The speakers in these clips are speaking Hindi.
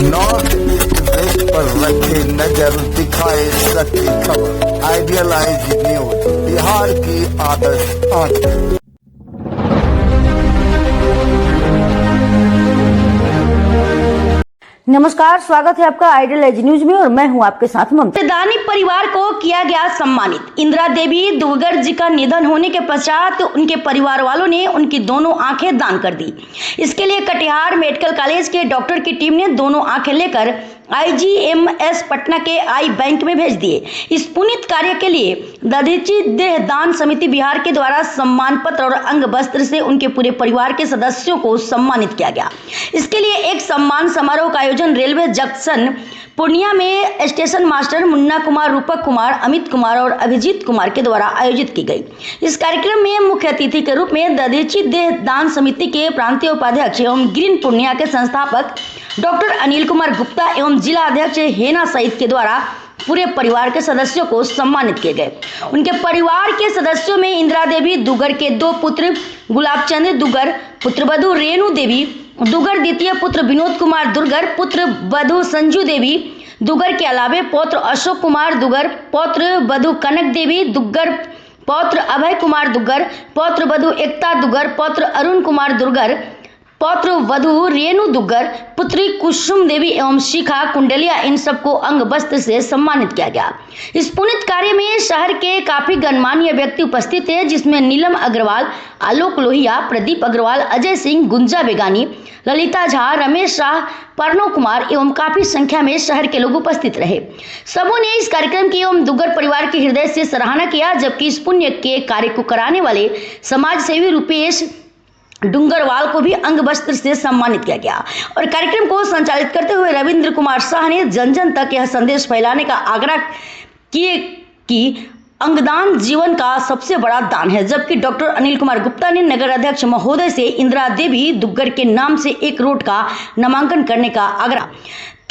नॉर्थ ईस्ट वेस्ट पर रखे नजर, दिखाए सच्ची खबर। आइडियलाइज न्यूज, बिहार की आदर्श आंख। नमस्कार, स्वागत है आपका आइडियल एज न्यूज में और मैं हूं आपके साथ ममता। दानी परिवार को किया गया सम्मानित। इंदिरा देवी दुग्गड़ जी का निधन होने के पश्चात उनके परिवार वालों ने उनकी दोनों आंखें दान कर दी। इसके लिए कटिहार मेडिकल कॉलेज के डॉक्टर की टीम ने दोनों आंखें लेकर IGMS पटना के आई बैंक में भेज दिए। इस पुनीत कार्य के लिए दधीचि देह दान समिति बिहार के द्वारा सम्मान पत्र और अंग वस्त्र से उनके पूरे परिवार के सदस्यों को सम्मानित किया गया। इसके लिए एक सम्मान समारोह का आयोजन रेलवे जंक्शन पूर्णिया में स्टेशन मास्टर मुन्ना कुमार, रूपक कुमार, अमित कुमार और अभिजीत कुमार के द्वारा आयोजित की गई। इस कार्यक्रम में मुख्य अतिथि के रूप में दधीचि देह दान समिति के प्रांतीय उपाध्यक्ष एवं ग्रीन पूर्णिया के संस्थापक डॉक्टर अनिल कुमार गुप्ता एवं जिला अध्यक्ष हेना सईद के द्वारा पूरे परिवार के सदस्यों को सम्मानित किए गए। उनके परिवार के सदस्यों में इंदिरा देवी दुग्गड़ के 2 पुत्र गुलाबचंद दुग्गड़, पुत्रवधू रेणु देवी दुग्गड़, द्वितीय पुत्र विनोद कुमार दुग्गड़, पुत्र वधू संजू देवी दुग्गड़ के अलावे पौत्र अशोक कुमार दुग्गड़, पौत्र वधू कनक देवी दुग्गड़, पौत्र अभय कुमार दुग्गड़, पौत्र वधू एकता दुग्गड़, पौत्र अरुण कुमार दुग्गड़, पौत्र वधू रेणु दुग्गड़, पुत्री कुसुम देवी एवं शिखा कुंडलिया, इन सबको अंग वस्त्र से सम्मानित किया गया। इस पुनीत कार्य में शहर के काफी गणमान्य व्यक्ति उपस्थित थे, जिसमें नीलम अग्रवाल, आलोक लोहिया, प्रदीप अग्रवाल, अजय सिंह, गुंजा बेगानी, ललिता झा, रमेश शाह, प्रणव कुमार एवं काफी संख्या में शहर के लोग उपस्थित रहे। सबों ने इस कार्यक्रम की एवं दुग्गड़ परिवार के हृदय से सराहना किया। जबकि इस पुण्य के कार्य को कराने वाले समाज सेवी रूपेश डुंगरवाल को भी अंग वस्त्र से सम्मानित किया गया। और कार्यक्रम को संचालित करते हुए रविंद्र कुमार शाह ने जन जन तक यह संदेश फैलाने का आग्रह किए कि अंगदान जीवन का सबसे बड़ा दान है। जबकि डॉक्टर अनिल कुमार गुप्ता ने नगर अध्यक्ष महोदय से इंदिरा देवी दुग्गड़ के नाम से एक रोड का नामांकन करने का आग्रह,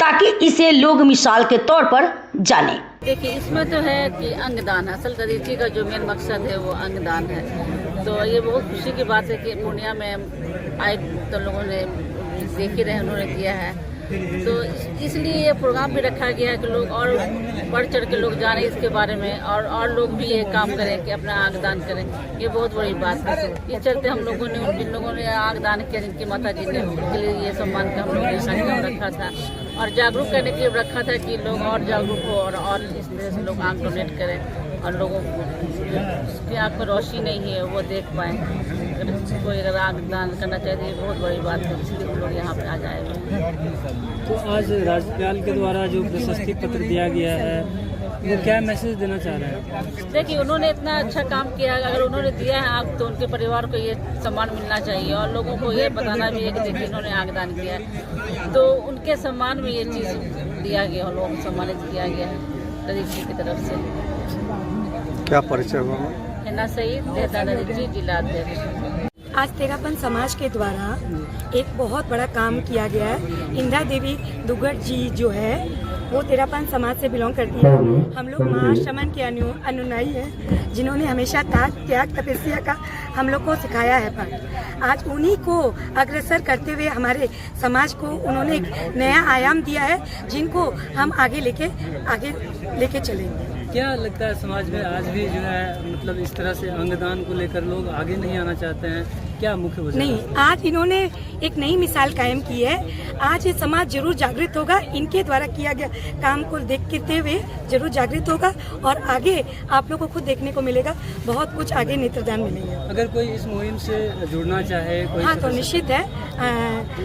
ताकि इसे लोग मिसाल के तौर पर जाने। देखिए, इसमें तो है कि अंगदान, असल दधीचि का जो मेन मकसद है वो अंगदान है। तो ये बहुत खुशी की बात है कि पूर्णिया में आए तो लोगों ने देख ही रहे, उन्होंने दिया है। तो इसलिए ये प्रोग्राम भी रखा गया है कि लोग और बढ़ चढ़ के लोग जाने इसके बारे में, और लोग भी ये काम करें कि अपना आंखदान करें। ये बहुत बड़ी बात है। ये चलते हम लोगों ने, जिन लोगों ने आंखदान किया, जिनकी माता जी ने, उनके लिए ये सम्मान का हम लोगों ने कार्यक्रम रखा था और जागरूक करने के लिए रखा था कि लोग और जागरूक हो और इस तरह से लोग आंख डोनेट करें और लोगों की आँख में रोशनी नहीं है वो देख पाएँ। कोई अगर आंखदान करना चाहिए, ये बहुत बड़ी बात है, इसलिए हम लोग यहाँ पे आ जाएंगे। तो आज राज्यपाल के द्वारा जो प्रशस्ति पत्र दिया गया है, वो क्या मैसेज देना चाह रहे हैं? देखिए, उन्होंने इतना अच्छा काम किया, अगर उन्होंने दिया है आँख तो उनके परिवार को ये सम्मान मिलना चाहिए और लोगों को ये बताना भी है कि देखिए उन्होंने आंखदान किया है, तो उनके सम्मान में ये चीज़ दिया गया और लोगों को सम्मानित किया गया है दधीचि की तरफ से। क्या परिचय हुआ? हेना सईद, दधीचि जिला अध्यक्ष। आज तेरापन समाज के द्वारा एक बहुत बड़ा काम किया गया है। इंदिरा देवी दुग्गड़ जी जो है वो तेरापन समाज से बिलोंग करती है। हम लोग महाशमन के अनुयायी हैं, जिन्होंने हमेशा त्याग तपस्या का हम लोग को सिखाया है पाठ। आज उन्हीं को अग्रसर करते हुए हमारे समाज को उन्होंने एक नया आयाम दिया है, जिनको हम आगे लेके चलेंगे। क्या लगता है समाज में आज भी जो है मतलब इस तरह से अंगदान को लेकर लोग आगे नहीं आना चाहते हैं? क्या मुख्य वजह? नहीं, आज इन्होंने एक नई मिसाल कायम की है। आज ये समाज जरूर जागृत होगा, इनके द्वारा किया गया काम को देखते हुए जरूर जागृत होगा और आगे आप लोगों को खुद देखने को मिलेगा, बहुत कुछ आगे नेत्रदान मिलेंगे। अगर कोई इस मुहिम से जुड़ना चाहे कोई, हाँ, तो निश्चित है।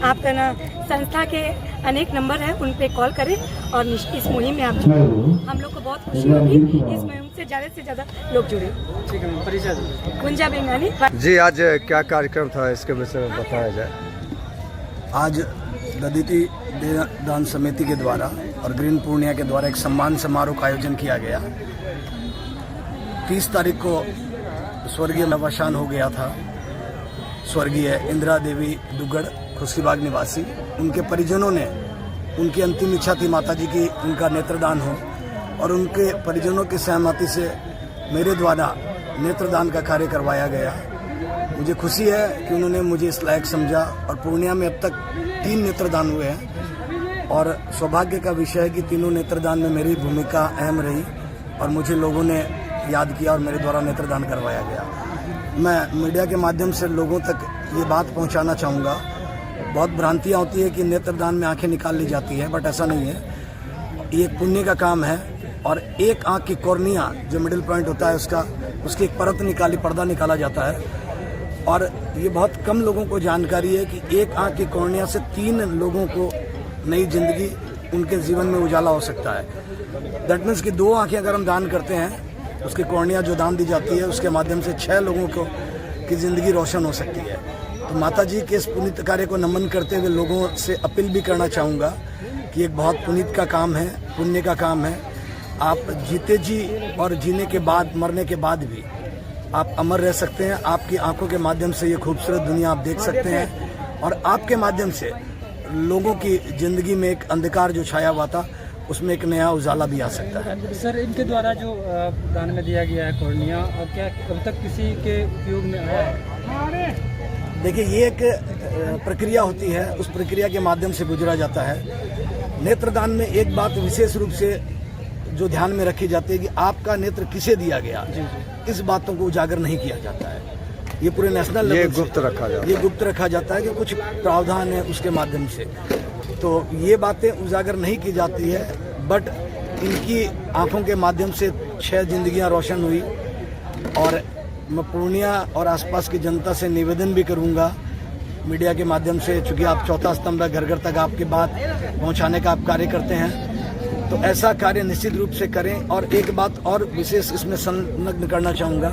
आपका ना संस्था के अनेक नंबर है, उन पे कॉल करें और इस मुहिम में आप जुड़े। हम लोग को बहुत खुशी होगी इस मुहिम से ज़्यादा लोग जुड़े। ठीक है, परिचय गुंजा बेगानी जी, आज क्या कार्यक्रम था, इसके विषय में बताया जाए। आज दधीचि देह दान समिति के द्वारा और ग्रीन पूर्णिया के द्वारा एक सम्मान समारोह का आयोजन किया गया। 30 तारीख को स्वर्गीय अवसान हो गया था स्वर्गीय इंदिरा देवी दुग्गड़, खुशकीबाग निवासी। उनके परिजनों ने, उनकी अंतिम इच्छा थी माताजी की उनका नेत्रदान हो, और उनके परिजनों की सहमति से मेरे द्वारा नेत्रदान का कार्य करवाया गया। मुझे खुशी है कि उन्होंने मुझे इस लायक समझा और पूर्णिया में अब तक 3 नेत्रदान हुए हैं। और सौभाग्य का विषय है कि तीनों नेत्रदान में मेरी भूमिका अहम रही और मुझे लोगों ने याद किया और मेरे द्वारा नेत्रदान करवाया गया। मैं मीडिया के माध्यम से लोगों तक ये बात पहुंचाना चाहूँगा, बहुत भ्रांतियाँ होती है कि नेत्रदान में आंखें निकाल ली जाती है, बट ऐसा नहीं है। ये एक पुण्य का काम है और एक आंख की कॉर्निया जो मिडिल पॉइंट होता है उसकी एक परत पर्दा निकाला जाता है। और ये बहुत कम लोगों को जानकारी है कि एक आंख की कॉर्निया से 3 लोगों को नई जिंदगी उनके जीवन में उजाला हो सकता है। दैट मीन्स कि 2 आंखें अगर हम दान करते हैं, उसकी कॉर्निया जो दान दी जाती है उसके माध्यम से 6 लोगों को की ज़िंदगी रोशन हो सकती है। तो माता जी के इस पुनीत कार्य को नमन करते हुए लोगों से अपील भी करना चाहूँगा कि एक बहुत पुनीत का काम है, पुण्य का काम है। आप जीते जी और जीने के बाद, मरने के बाद भी आप अमर रह सकते हैं। आपकी आंखों के माध्यम से ये खूबसूरत दुनिया आप देख सकते हैं और आपके माध्यम से लोगों की ज़िंदगी में एक अंधकार जो छाया हुआ था उसमें एक नया उजाला भी आ सकता है। सर, इनके द्वारा जो दान में दिया गया है कॉर्निया, और क्या अब तक किसी के उपयोग में आया है? देखिए, ये एक प्रक्रिया होती है, उस प्रक्रिया के माध्यम से गुजरा जाता है। नेत्रदान में एक बात विशेष रूप से जो ध्यान में रखी जाती है कि आपका नेत्र किसे दिया गया, इस बातों को उजागर नहीं किया जाता है। ये पूरे नेशनल लेवल ये गुप्त रखा जाता है कि कुछ प्रावधान है उसके माध्यम से, तो ये बातें उजागर नहीं की जाती है। बट इनकी आंखों के माध्यम से 6 जिंदगियां रोशन हुई और मैं पूर्णिया और आसपास की जनता से निवेदन भी करूंगा मीडिया के माध्यम से, चूंकि आप चौथा स्तंभ है, घर घर तक आपकी बात पहुंचाने का आप कार्य करते हैं, तो ऐसा कार्य निश्चित रूप से करें। और एक बात और विशेष इसमें संलग्न करना चाहूँगा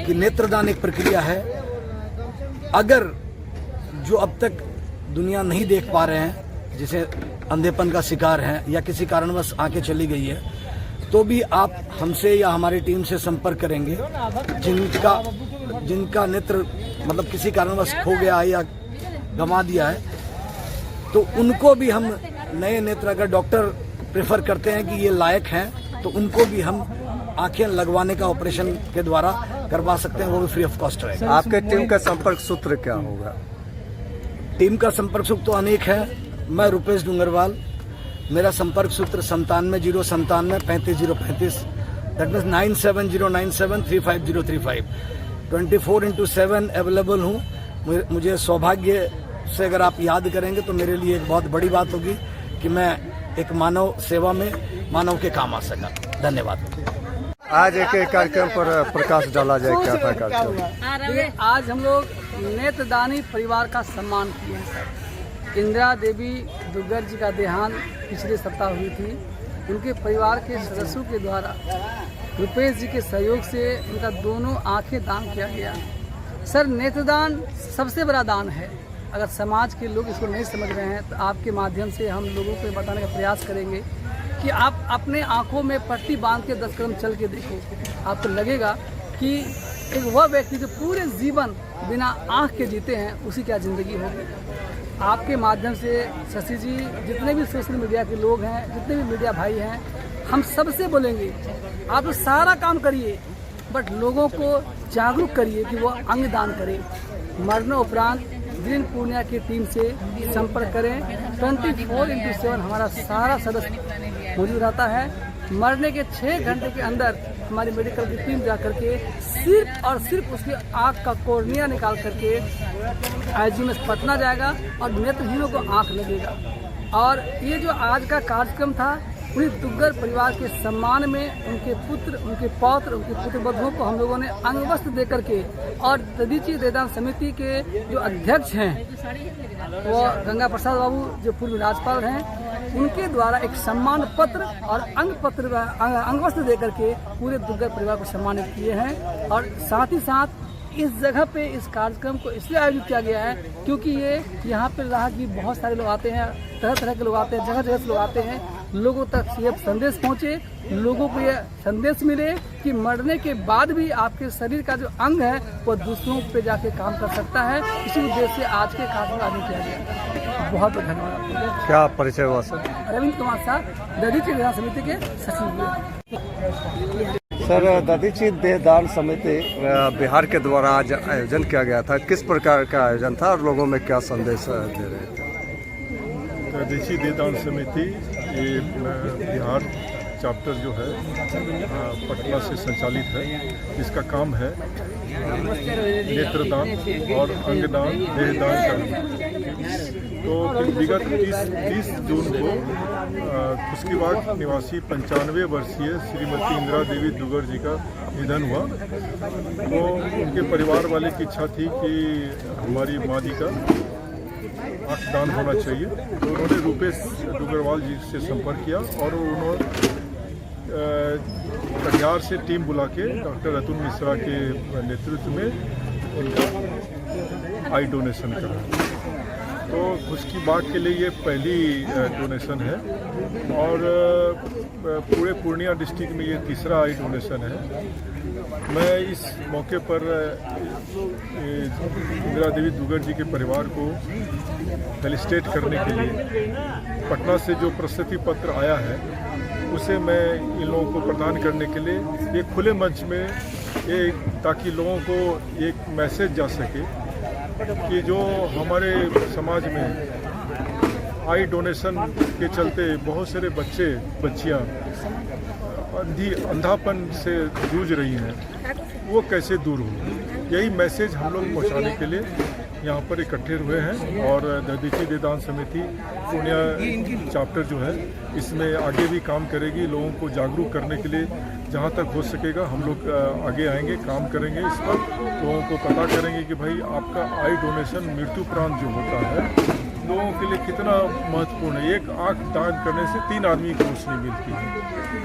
कि नेत्रदान एक प्रक्रिया है। अगर जो अब तक दुनिया नहीं देख पा रहे हैं, जिसे अंधेपन का शिकार हैं या किसी कारणवश आंखें चली गई है, तो भी आप हमसे या हमारी टीम से संपर्क करेंगे। जिनका नेत्र मतलब किसी कारणवश खो गया है या गंवा दिया है, तो उनको भी हम नए नेत्र, अगर डॉक्टर प्रेफर करते हैं कि ये लायक हैं, तो उनको भी हम आंखें लगवाने का ऑपरेशन के द्वारा करवा सकते हैं, वो भी फ्री ऑफ कॉस्ट रहेगा। आपके टीम का संपर्क सूत्र क्या होगा? टीम का संपर्क सूत्र तो अनेक है। मैं रुपेश डूंगरवाल, मेरा संपर्क सूत्र 97 097 35 035, दैट मीन्स 9709735035। 24/7 अवेलेबल हूँ। मुझे सौभाग्य से अगर आप याद करेंगे तो मेरे लिए एक बहुत बड़ी बात होगी कि मैं एक मानव सेवा में मानव के काम आ सका। धन्यवाद। आज एक कार्यक्रम पर प्रकाश डाला जाए, क्या था कार्यक्रम? आज हम लोग नेत्रदानी परिवार का सम्मान किए हैं सर। इंदिरा देवी दुग्गड़ जी का देहांत पिछले सप्ताह हुई थी। उनके परिवार के सदस्यों के द्वारा रुपेश जी के सहयोग से उनका दोनों आंखें दान किया गया। सर, नेत्रदान सबसे बड़ा दान है। अगर समाज के लोग इसको नहीं समझ रहे हैं तो आपके माध्यम से हम लोगों को बताने का प्रयास करेंगे कि आप अपने आंखों में पट्टी बांध के 10 कदम चल के देखो, आपको लगेगा कि एक वह व्यक्ति जो पूरे जीवन बिना आंख के जीते हैं, उसी क्या ज़िंदगी होगी। आपके माध्यम से शशि जी, जितने भी सोशल मीडिया के लोग हैं, जितने भी मीडिया भाई हैं, हम सबसे बोलेंगे, आप तो सारा काम करिए, बट लोगों को जागरूक करिए कि वो अंग दान करें। मरणोपरांत ग्रीन पूर्णिया की टीम से संपर्क करें। 24/7 हमारा सारा सदस्य मौजूद रहता है। मरने के 6 घंटे के अंदर हमारी मेडिकल की टीम जा करके सिर्फ और सिर्फ उसकी आँख का कॉर्निया निकाल करके आईजीयू में पटना जाएगा और नेत्रहीनों को आँख लगेगा। और ये जो आज का कार्यक्रम था, पूरी दुग्गड़ परिवार के सम्मान में उनके पुत्र, उनके पौत्र, उनके पुत्रवधुओं को हम लोगों ने अंग वस्त्र दे करके, और दधीचि देदान समिति के जो अध्यक्ष हैं वो गंगा प्रसाद बाबू जो पूर्व राज्यपाल हैं, उनके द्वारा एक सम्मान पत्र और अंग वस्त्र दे करके पूरे दुग्गड़ परिवार को सम्मानित किए हैं। और साथ ही साथ इस जगह पे इस कार्यक्रम को इसलिए आयोजित किया गया है क्योंकि ये यहाँ पे राहगीर बहुत सारे लोग आते हैं, तरह तरह के लोग आते हैं, जगह जगह से लोग आते हैं। लोगों तक ये संदेश पहुँचे, लोगों को ये संदेश मिले कि मरने के बाद भी आपके शरीर का जो अंग है वो दूसरों पे जाके काम कर सकता है। इसी उद्देश्य से आज के कार्यक्रम आयोजित किया गया। बहुत बहुत धन्यवाद। क्या परिचय हुआ सर? रविंद्र कुमार साहब, दधीचि देदान समिति के सचिव। सर, दधीचि देदान समिति बिहार के द्वारा आज आयोजन किया गया था, किस प्रकार का आयोजन था और लोगों में क्या संदेश दे रहे थे? दधीची देदान समिति ये बिहार चैप्टर जो है पटना से संचालित है। इसका काम है नेत्रदान और अंगदान देहदान करना। तो विगत 30 जून को खुशकीबाग निवासी 95 वर्षीय श्रीमती इंदिरा देवी दुग्गड़ जी का निधन हुआ। तो उनके परिवार वाले की इच्छा थी कि हमारी माँ जी का आँख दान होना चाहिए। तो उन्होंने रूपेश दुग्गड़वाल जी से संपर्क किया और उन्होंने कटिहार से टीम बुला के डॉक्टर अतुल मिश्रा के नेतृत्व में उनका आई डोनेशन करा। तो खुशकीबाग के लिए ये पहली डोनेशन है और पूरे पूर्णिया डिस्ट्रिक्ट में ये तीसरा आई डोनेशन है। मैं इस मौके पर इंदिरा देवी दुग्गड़ जी के परिवार को फेलिसिटेट करने के लिए पटना से जो प्रशस्ति पत्र आया है उसे मैं इन लोगों को प्रदान करने के लिए एक खुले मंच में ताकि लोगों को एक मैसेज जा सके कि जो हमारे समाज में आई डोनेशन के चलते बहुत सारे बच्चियां अंधापन से जूझ रही हैं, वो कैसे दूर हो। यही मैसेज हम लोग पहुंचाने के लिए यहाँ पर इकट्ठे हुए हैं और दधीची देदान समिति पूर्णिया चैप्टर जो है इसमें आगे भी काम करेगी। लोगों को जागरूक करने के लिए जहाँ तक हो सकेगा हम लोग आगे आएंगे, काम करेंगे इस पर। लोगों को पता करेंगे कि भाई आपका आई डोनेशन मृत्युपरांत जो होता है लोगों के लिए कितना महत्वपूर्ण है। एक आँख दान करने से 3 आदमी को रोशनी मिलती है।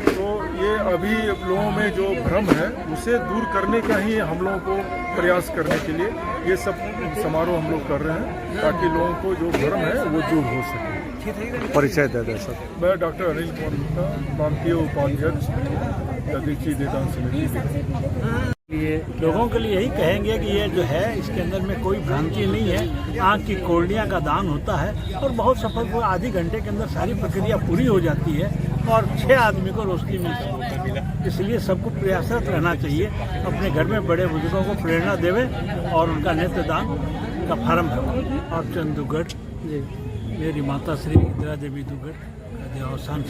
तो ये अभी लोगों में जो भ्रम है उसे दूर करने का ही हम लोगों को प्रयास करने के लिए ये सब समारोह हम लोग कर रहे हैं ताकि लोगों को जो भ्रम है वो दूर हो सके। परिचय दे दें सर। मैं डॉक्टर अनिल कुमार गुप्ता, प्रांतीय उपाध्यक्ष दधीची देदान समिति। ये लोगों के लिए यही कहेंगे कि ये जो है इसके अंदर में कोई भ्रांति नहीं है। आँख की कोर्निया का दान होता है और बहुत सफल, आधे घंटे के अंदर सारी प्रक्रिया पूरी हो जाती है और 6 आदमी को रोशनी मिलती है। इसलिए सबको प्रयासरत रहना चाहिए, अपने घर में बड़े बुजुर्गों को प्रेरणा देवे और उनका नेत्रदान का फॉर्म है। और चंद दुग्गड़ जी, मेरी माता श्री इंदिरा देवी दुग्गड़ का देहावसान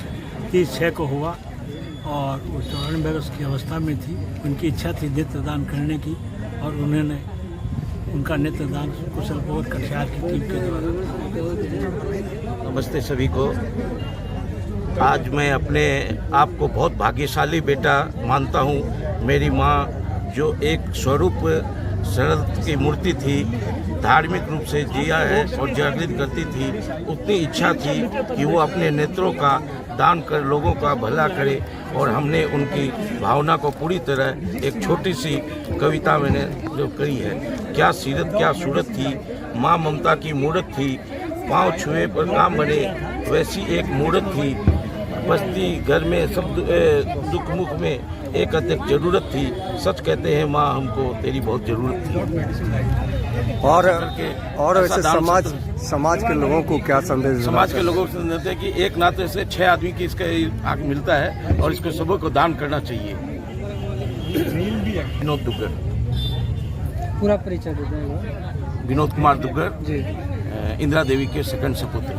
30/6 को हुआ और वो 94 वर्ष की अवस्था में थी। उनकी इच्छा थी नेत्रदान करने की और उन्होंने उनका नेत्रदान कुशलपूर्वक कटिहार की टीम के द्वारा। नमस्ते सभी को। आज मैं अपने आप को बहुत भाग्यशाली बेटा मानता हूँ। मेरी माँ जो एक स्वरूप सरल की मूर्ति थी, धार्मिक रूप से जिया है और जागृत करती थी, उतनी इच्छा थी कि वो अपने नेत्रों का दान कर लोगों का भला करे। और हमने उनकी भावना को पूरी तरह एक छोटी सी कविता मैंने जो करी है। क्या सीरत क्या सूरत थी, माँ ममता की मूरत थी, पाँव छुए पर काम बने वैसी एक मूरत थी। बस्ती घर में सब दुख मुख में एक अधिक जरूरत थी। सच कहते हैं माँ हमको तेरी बहुत जरूरत थी। और वैसे समाज के लोगों को क्या संदेश? समाज के लोगों को संदेश है कि एक नाते से 6 आदमी की इसका आँख मिलता है और इसको सबों को दान करना चाहिए। विनोद दुग्गड़। पूरा परिचय दे देंगे। विनोद कुमार दुग्गड़, इंदिरा देवी के सेकंड सपुत्र।